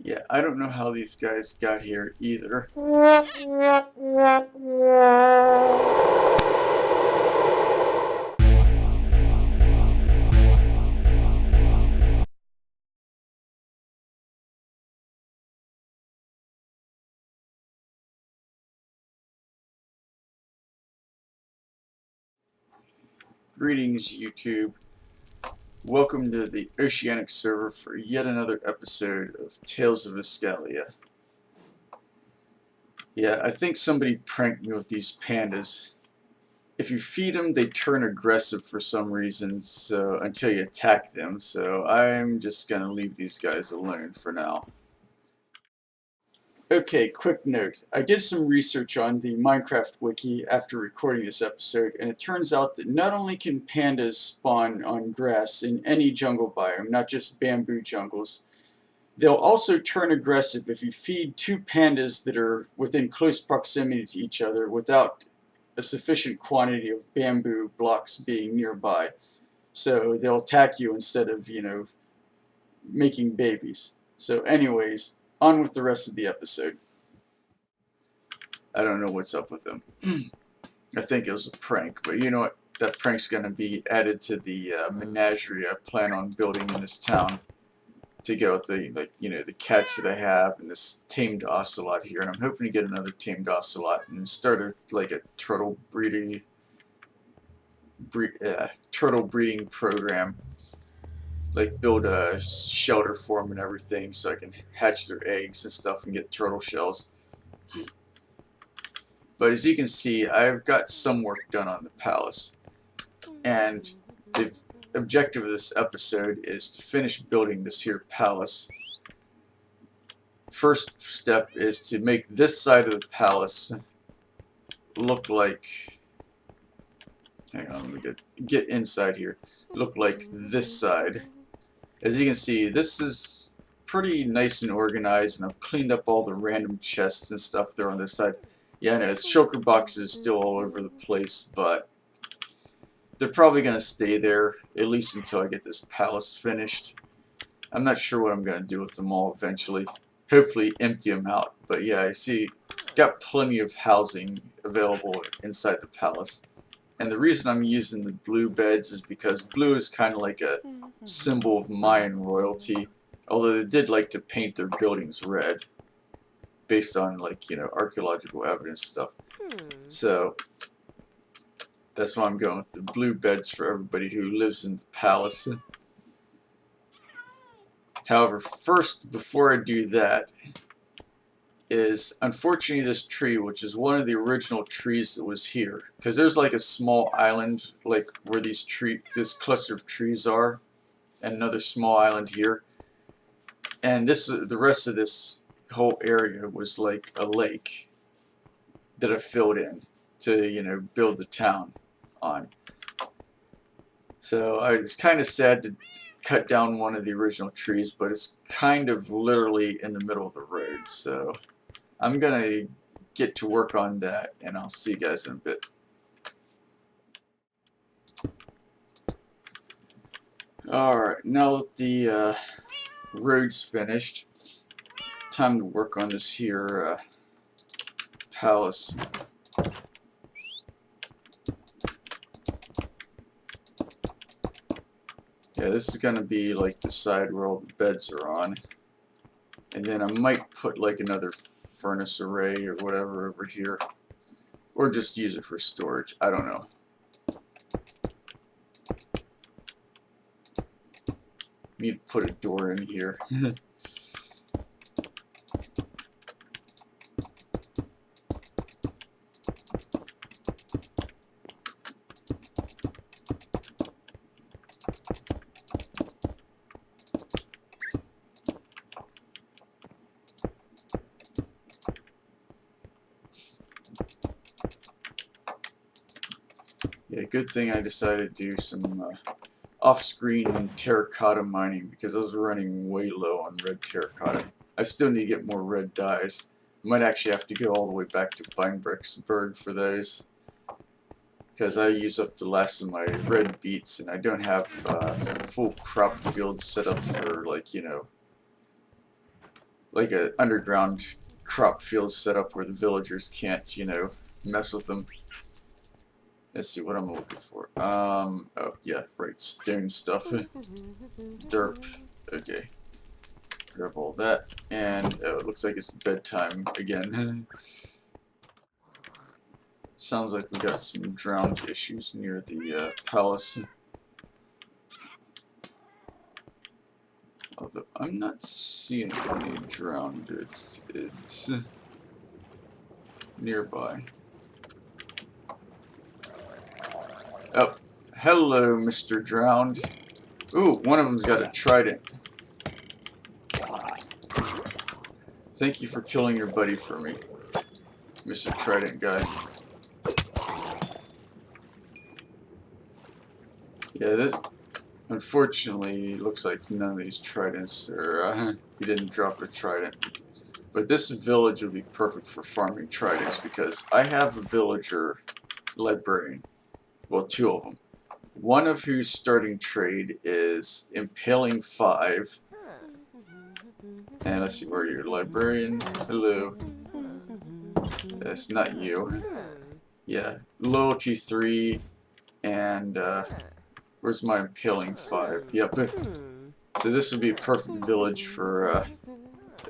Yeah, I don't know how these guys got here either. Greetings, YouTube. Welcome to the Oceanic server for yet another episode of Tales of Iskallia. Yeah, I think somebody pranked me with these pandas. If you feed them, they turn aggressive for some reason, so until you attack them, so I'm just gonna leave these guys alone for now. Okay, quick note. I did some research on the Minecraft wiki after recording this episode, and it turns out that not only can pandas spawn on grass in any jungle biome, not just bamboo jungles, they'll also turn aggressive if you feed two pandas that are within close proximity to each other without a sufficient quantity of bamboo blocks being nearby. So they'll attack you instead of, making babies. So anyways, on with the rest of the episode. I don't know what's up with them. I think it was a prank, but you know what? That prank's gonna be added to the menagerie I plan on building in this town to go with the the cats that I have and this tamed ocelot here, and I'm hoping to get another tamed ocelot and start a turtle breeding program. Like build a shelter for them and everything, so I can hatch their eggs and stuff and get turtle shells. But as you can see, I've got some work done on the palace, and the objective of this episode is to finish building this here palace. First step is to make this side of the palace look like, hang on, let me get inside here, look like this side. As you can see, this is pretty nice and organized, and I've cleaned up all the random chests and stuff there on this side. Yeah, I know, shulker boxes still all over the place, but they're probably going to stay there, at least until I get this palace finished. I'm not sure what I'm going to do with them all eventually. Hopefully empty them out. But yeah, I see, got plenty of housing available inside the palace. And the reason I'm using the blue beds is because blue is kind of like a symbol of Mayan royalty. Although they did like to paint their buildings red, based on, like, archaeological evidence stuff. So that's why I'm going with the blue beds for everybody who lives in the palace. However, first, before I do that, is unfortunately this tree, which is one of the original trees that was here, because there's like a small island, like where this cluster of trees are, and another small island here, and the rest of this whole area was like a lake that I filled in to build the town on. So it's kind of sad to cut down one of the original trees, but it's kind of literally in the middle of the road, so I'm gonna get to work on that, and I'll see you guys in a bit. Alright, now that the road's finished, time to work on this here palace. Yeah, this is gonna be like the side where all the beds are on. And then I might put like another furnace array or whatever over here. Or just use it for storage. I don't know. Need to put a door in here. Yeah, good thing I decided to do some off-screen terracotta mining, because I was running way low on red terracotta. I still need to get more red dyes. I might actually have to go all the way back to Beinbricksburg for those, because I use up the last of my red beets, and I don't have a full crop field set up for, like, like a underground crop field set up where the villagers can't, you know, mess with them. Let's see what I'm looking for. Oh yeah, right, stone stuff. Derp. Okay. Grab all that, and it looks like it's bedtime again. Sounds like we got some drowned issues near the palace. Although I'm not seeing any drowned it's nearby. Oh, hello, Mr. Drowned. Ooh, one of them's got a trident. Thank you for killing your buddy for me, Mr. Trident guy. Yeah, this unfortunately looks like none of these tridents are. He didn't drop a trident. But this village would be perfect for farming tridents because I have a villager librarian. Well, two of them. One of whose starting trade is Impaling 5. And let's see, where are you, librarian? Hello. That's not you. Yeah, Loyalty 3 and where's my Impaling 5? Yep. So this would be a perfect village for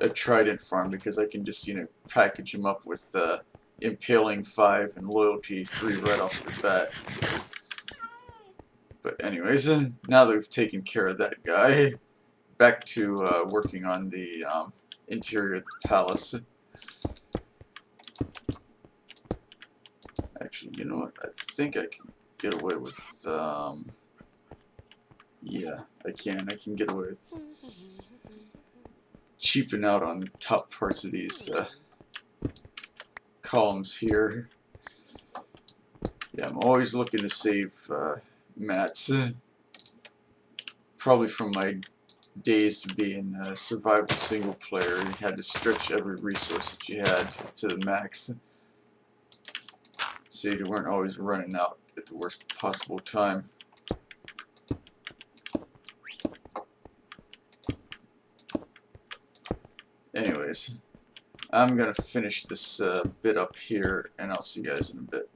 a trident farm because I can just, you know, package them up with Impaling 5 and Loyalty 3 right off the bat. But anyways, now that we've taken care of that guy, back to working on the interior of the palace. Actually, you know what? I think I can get away with, yeah, I can get away with cheaping out on the top parts of these columns here. Yeah, I'm always looking to save mats. Probably from my days of being a survival single player, you had to stretch every resource that you had to the max. So you weren't always running out at the worst possible time. Anyways, I'm gonna finish this bit up here, and I'll see you guys in a bit.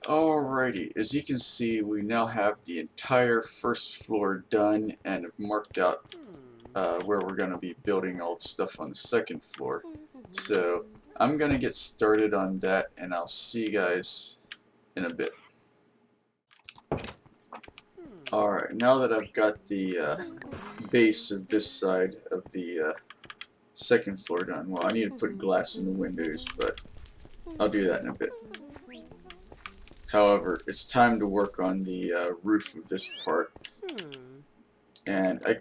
Alrighty, as you can see, we now have the entire first floor done and have marked out where we're going to be building all the stuff on the second floor. So I'm going to get started on that, and I'll see you guys in a bit. Alright, now that I've got the base of this side of the second floor done, well, I need to put glass in the windows, but I'll do that in a bit. However, it's time to work on the roof of this part. And I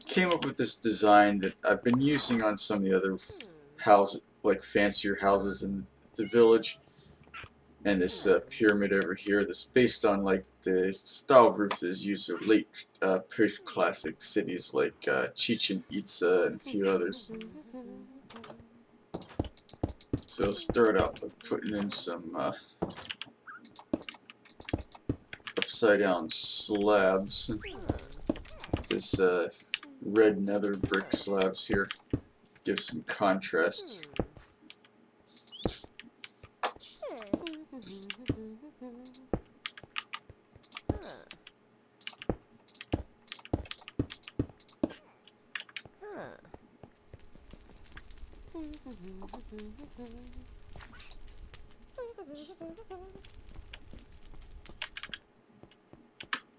came up with this design that I've been using on some of the other houses, like fancier houses in the village. And this pyramid over here that's based on like the style of roof that is used in late post-classic cities like Chichen Itza and a few others. So I'll start out by putting in some upside down slabs. This red nether brick slabs here give some contrast.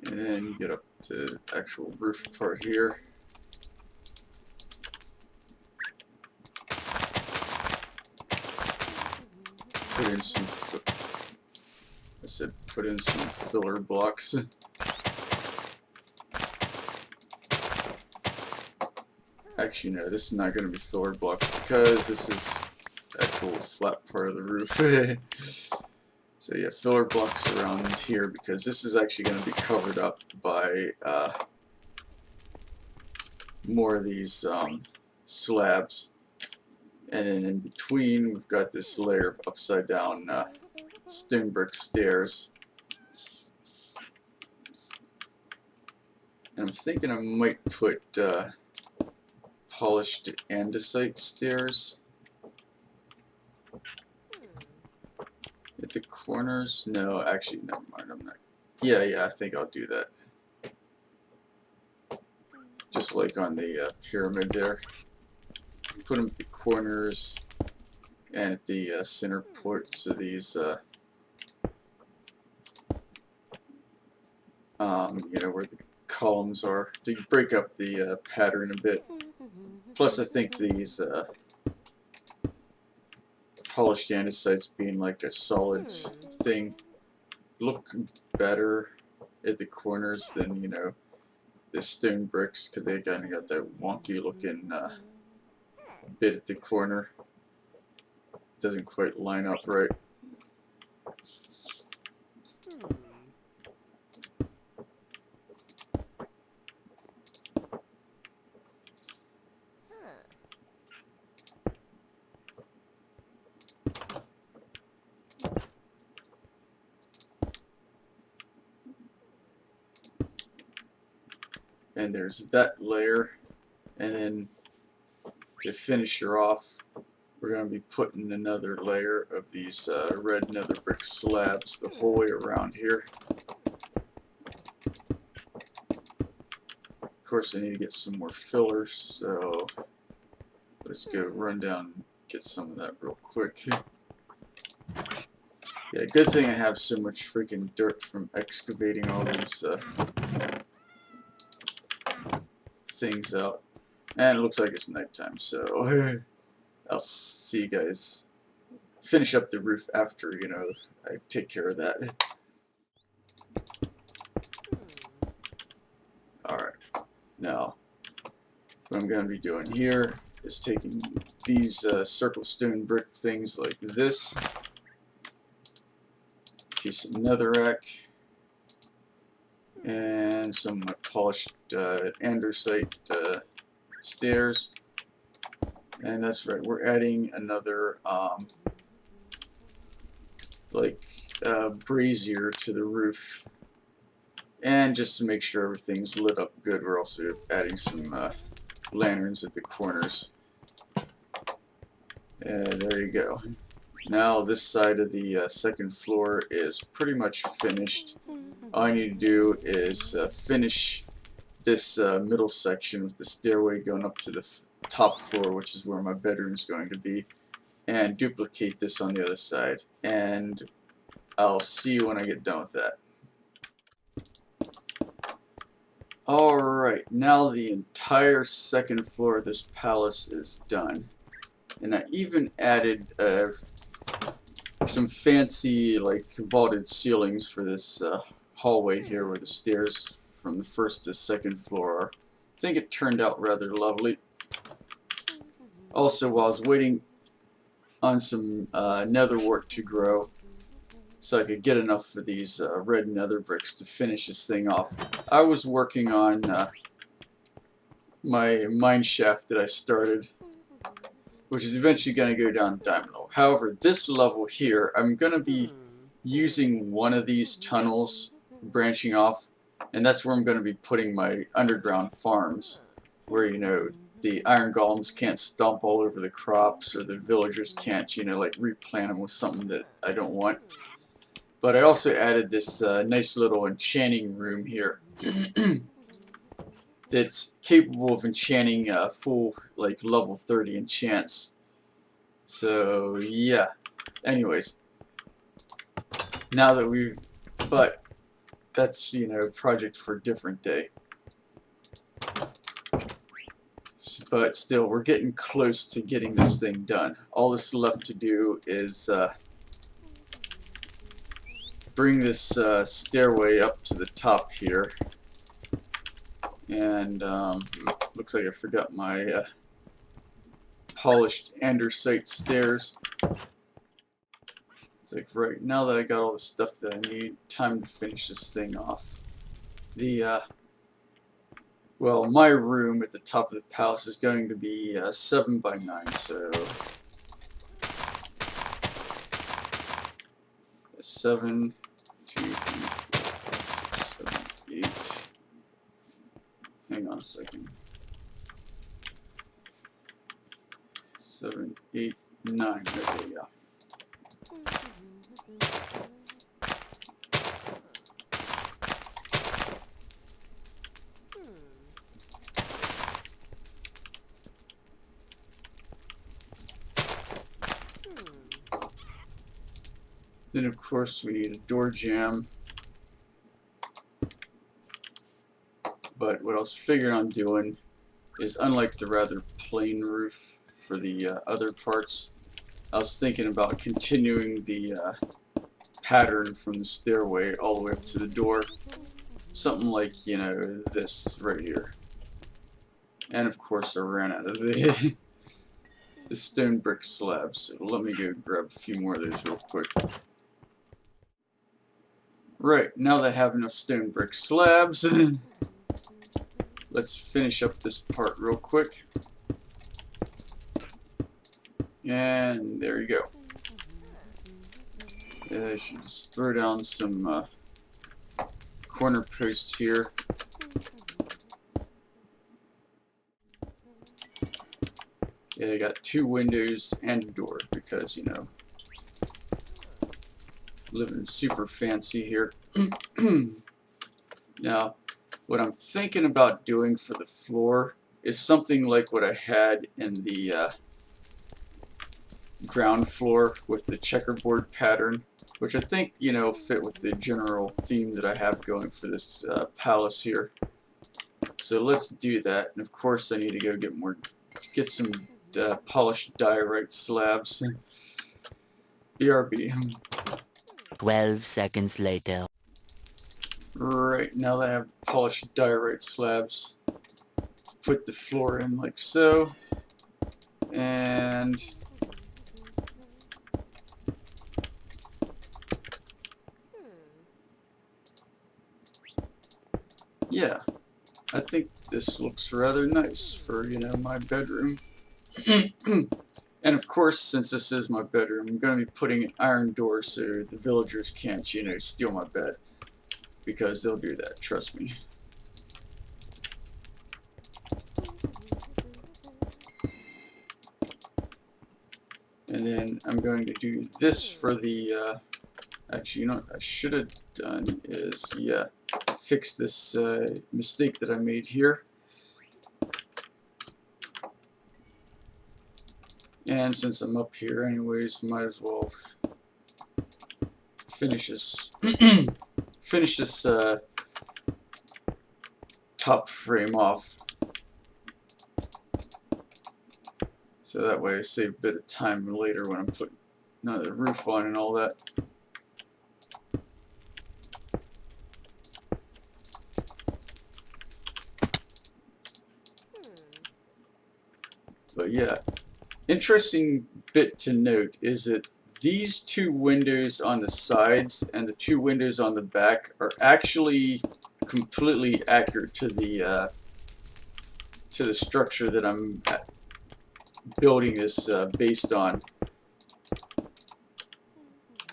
And then you get up to the actual roof part here. Put in some, put in some filler blocks. Actually, no, this is not going to be filler blocks because this is actual flat part of the roof. So yeah, filler blocks around here because this is actually going to be covered up by more of these slabs. And then in between, we've got this layer of upside down stone brick stairs. And I'm thinking I might put polished andesite stairs at the corners. No, actually, never mind. I'm not. Yeah, I think I'll do that. Just like on the pyramid there. Put them at the corners and at the center points of these, you know, where the columns are, to break up the pattern a bit. Plus, I think these polished andesites being like a solid thing look better at the corners than, you know, the stone bricks, because they kind of got that wonky looking bit at the corner. Doesn't quite line up right. And there's that layer, and then to finish her off, we're going to be putting another layer of these red nether brick slabs the whole way around here. Of course, I need to get some more fillers, so let's go run down and get some of that real quick. Yeah, good thing I have so much freaking dirt from excavating all these things out. And it looks like it's nighttime, so I'll see you guys finish up the roof after, you know, I take care of that. Alright, now what I'm going to be doing here is taking these circle stone brick things like this, piece of netherrack, and some polished andesite stairs. And that's right, we're adding another brazier to the roof. And just to make sure everything's lit up good, we're also adding some lanterns at the corners. And there you go. Now this side of the second floor is pretty much finished. All I need to do is finish this middle section with the stairway going up to the top floor, which is where my bedroom is going to be, and duplicate this on the other side. And I'll see you when I get done with that. Alright, now the entire second floor of this palace is done. And I even added some fancy, like, vaulted ceilings for this hallway here where the stairs from the first to second floor are. I think it turned out rather lovely. Also, while I was waiting on some nether wart to grow, so I could get enough of these red nether bricks to finish this thing off, I was working on my mine shaft that I started, which is eventually going to go down diamond level. However, this level here, I'm going to be using one of these tunnels branching off, and that's where I'm going to be putting my underground farms, where, you know, the iron golems can't stomp all over the crops, or the villagers can't, you know, like replant them with something that I don't want. But I also added this nice little enchanting room here that's capable of enchanting full, like, level 30 enchants. So, yeah. Anyways, now that but that's, you know, a project for a different day. But still, we're getting close to getting this thing done. All that's left to do is bring this stairway up to the top here. And looks like I forgot my polished andesite stairs. It's like, right now that I got all the stuff that I need, time to finish this thing off. Well, my room at the top of the palace is going to be 7 by 9, so 7, 2, 3, 4, 5, 6, 7, 8. hang on a second. 7, 8, 9. Okay, yeah. Then of course we need a door jamb. But what I was figuring on doing is, unlike the rather plain roof for the other parts, I was thinking about continuing the pattern from the stairway all the way up to the door. Something like, you know, this right here. And of course I ran out of the stone brick slabs, so let me go grab a few more of those real quick. Right, now that I have enough stone brick slabs, let's finish up this part real quick. And there you go. I should just throw down some corner posts here. Yeah, I got 2 windows and a door because, you know, living super fancy here. Now, what I'm thinking about doing for the floor is something like what I had in the ground floor with the checkerboard pattern, which I think, you know, fit with the general theme that I have going for this palace here. So let's do that. And of course I need to go get some polished diorite slabs. BRB. 12 seconds later. Right, now that I have the polished diorite slabs, put the floor in like so, and yeah, I think this looks rather nice for, you know, my bedroom. And of course, since this is my bedroom, I'm going to be putting an iron door so the villagers can't, you know, steal my bed. Because they'll do that, trust me. And then I'm going to do this for the, actually, you know what I should have done is, yeah, fix this mistake that I made here. And since I'm up here anyways, might as well finish this finish this top frame off, so that way I save a bit of time later when I'm putting the roof on and all that. But yeah, interesting bit to note is that these 2 windows on the sides and the 2 windows on the back are actually completely accurate to the structure that I'm building this based on.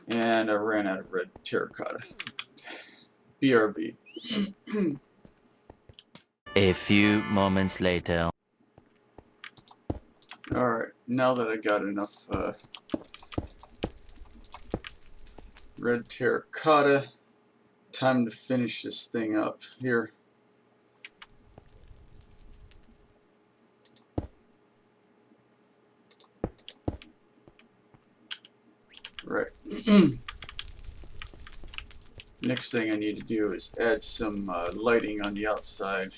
And I ran out of red terracotta. BRB. A few moments later. Alright, now that I got enough red terracotta, time to finish this thing up here. Right. Next thing I need to do is add some lighting on the outside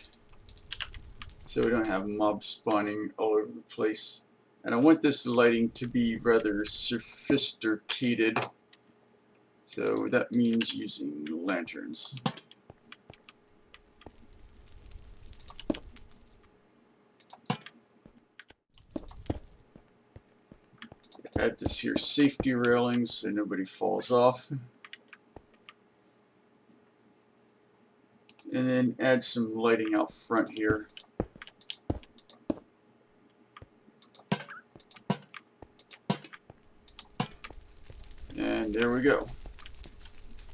so we don't have mobs spawning all over the place. And I want this lighting to be rather sophisticated, so that means using lanterns. Add this here safety railing so nobody falls off. And then add some lighting out front here. And there we go.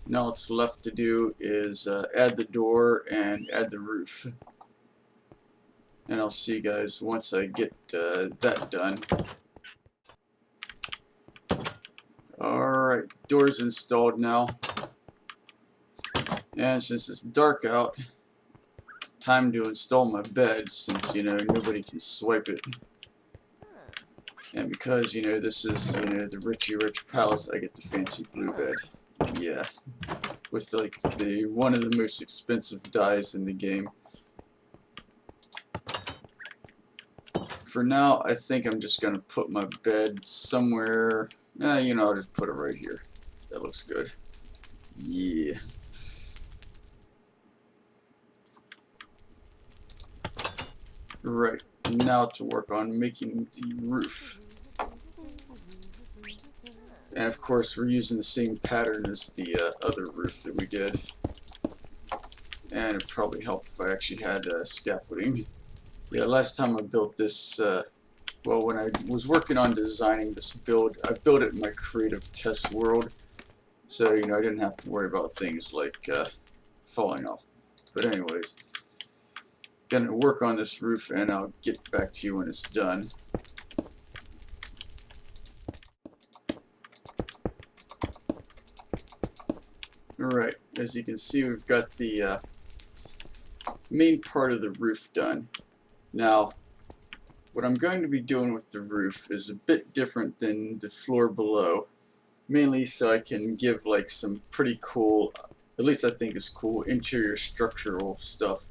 Now what's left to do is add the door and add the roof. And I'll see you guys once I get that done. Alright, doors installed now. And since it's dark out, time to install my bed, since, you know, nobody can swipe it. And because, you know, this is, you know, the Richie Rich Palace, I get the fancy blue bed. Yeah. With, like, one of the most expensive dyes in the game. For now, I think I'm just going to put my bed somewhere. You know, I'll just put it right here. That looks good. Yeah. Right. Now to work on making the roof. And of course, we're using the same pattern as the other roof that we did. And it'd probably help if I actually had scaffolding. Yeah, last time I built this, well, when I was working on designing this build, I built it in my creative test world. So, you know, I didn't have to worry about things like falling off. But anyways, gonna work on this roof and I'll get back to you when it's done. Alright, as you can see, we've got the main part of the roof done. Now, what I'm going to be doing with the roof is a bit different than the floor below. Mainly so I can give like some pretty cool, at least I think is cool, interior structural stuff.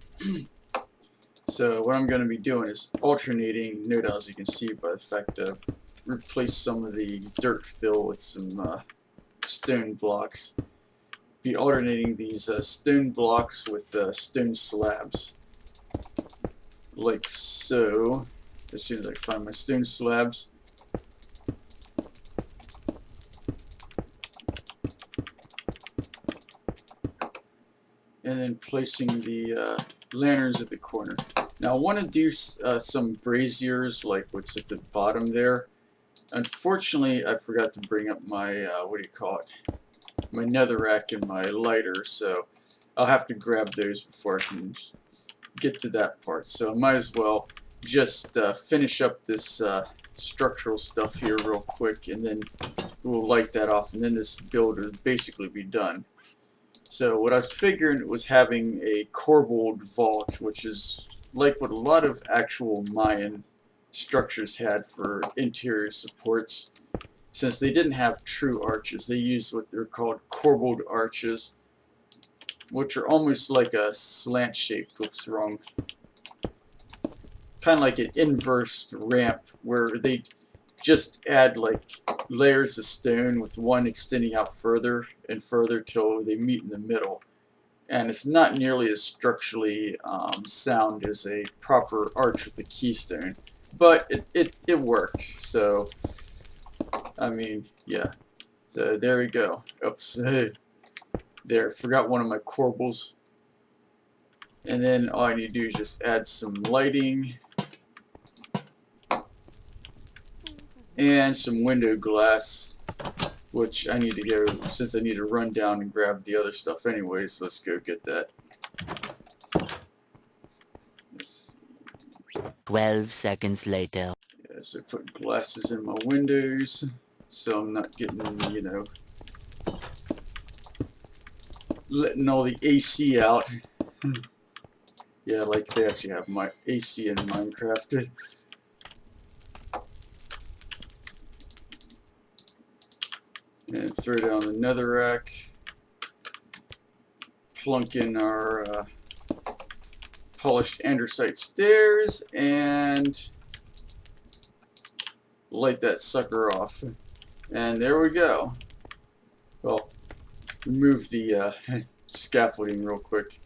So what I'm going to be doing is alternating, no doubt as you can see by the fact that I've replaced some of the dirt fill with some stone blocks. Be alternating these stone blocks with stone slabs. Like so. As soon as I find my stone slabs. And then placing the lanterns at the corner. Now I want to do some braziers like what's at the bottom there. Unfortunately, I forgot to bring up my, what do you call it? My netherrack and my lighter, so I'll have to grab those before I can get to that part. So I might as well just finish up this structural stuff here real quick, and then we'll light that off, and then this build will basically be done. So what I was figuring was having a corbelled vault, which is like what a lot of actual Mayan structures had for interior supports. Since they didn't have true arches, they used what they're called corbelled arches, which are almost like a slant shaped what's wrong. Kind of like an inverse ramp where they just add like layers of stone with one extending out further and further till they meet in the middle. And it's not nearly as structurally sound as a proper arch with a keystone, but it worked. So I mean, yeah. So there we go. Oops. There, forgot one of my corbels. And then all I need to do is just add some lighting and some window glass, which I need to go, since I need to run down and grab the other stuff anyways. Let's go get that. 12 seconds later. Yeah, so put glasses in my windows so I'm not getting, you know, letting all the AC out. Yeah, like they actually have my AC in Minecraft. And throw down the netherrack. Plunk in our polished andesite stairs and light that sucker off. And there we go. Well, remove the scaffolding real quick.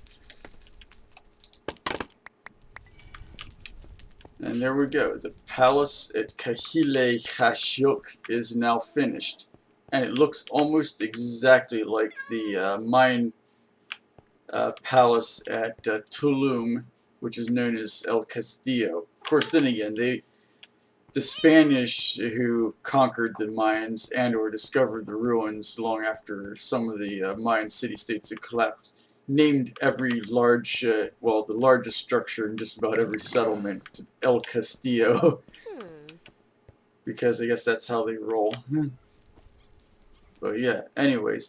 And there we go. The palace at Kaajil le K'áaxo is now finished. And it looks almost exactly like the Mayan palace at Tulum, which is known as El Castillo. Of course, then again, the Spanish who conquered the Mayans and or discovered the ruins long after some of the Mayan city-states had collapsed named every large, well, the largest structure in just about every settlement El Castillo, because I guess that's how they roll. But yeah, anyways,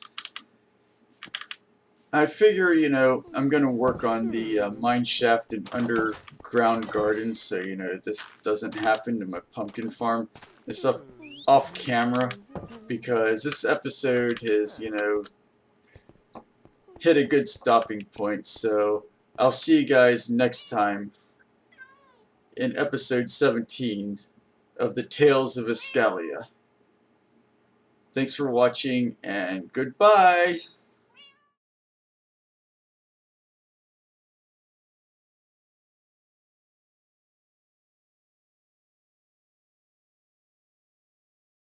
I figure, you know, I'm gonna work on the mine shaft and underground gardens, so, you know, this doesn't happen to my pumpkin farm and stuff off camera, because this episode has, you know, hit a good stopping point. So I'll see you guys next time in episode 17 of the Tales of Iskallia. Thanks for watching, and goodbye!